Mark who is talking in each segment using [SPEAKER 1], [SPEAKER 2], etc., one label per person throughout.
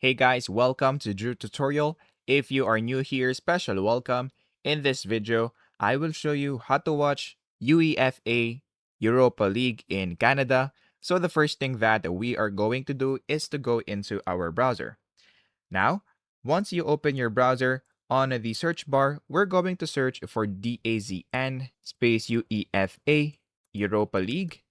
[SPEAKER 1] Hey guys, welcome to Drew Tutorial. If you are new here, special welcome. In this video, I will show you how to watch UEFA Europa League in Canada. So the first thing that we are going to do is to go into our browser. Now, once you open your browser, on the search bar, we're going to search for DAZN space UEFA Europa League,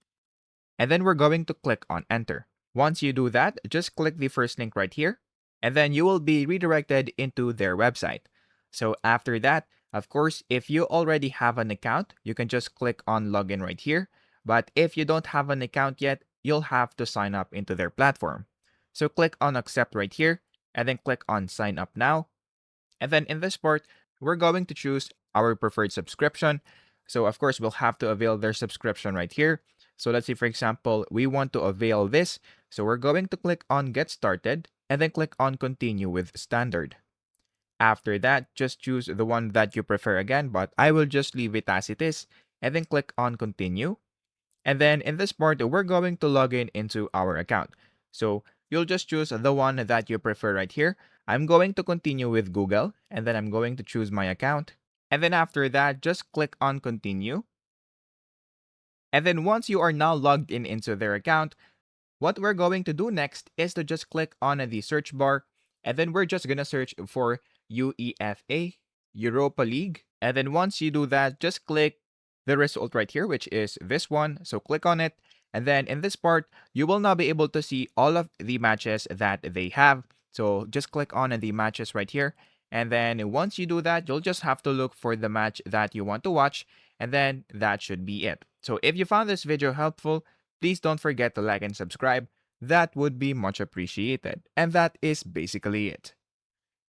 [SPEAKER 1] and then we're going to click on enter. Once you do that, just click the first link right here, and then you will be redirected into their website. So after that, of course, if you already have an account, you can just click on login right here. But if you don't have an account yet, you'll have to sign up into their platform. So click on accept right here, and then click on sign up now. And then in this part, we're going to choose our preferred subscription. So of course, we'll have to avail their subscription right here. So let's say, for example, we want to avail this. So we're going to click on get started and then click on continue with standard. After that, just choose the one that you prefer again, but I will just leave it as it is and then click on continue. And then in this part, we're going to log in into our account. So you'll just choose the one that you prefer right here. I'm going to continue with Google, and then I'm going to choose my account. And then after that, just click on continue. And then once you are now logged in into their account, what we're going to do next is to just click on the search bar, and then we're just going to search for UEFA Europa League. And then once you do that, just click the result right here, which is this one. So click on it. And then in this part, you will now be able to see all of the matches that they have. So just click on the matches right here. And then once you do that, you'll just have to look for the match that you want to watch. And then that should be it. So if you found this video helpful, please don't forget to like and subscribe. That would be much appreciated. And that is basically it.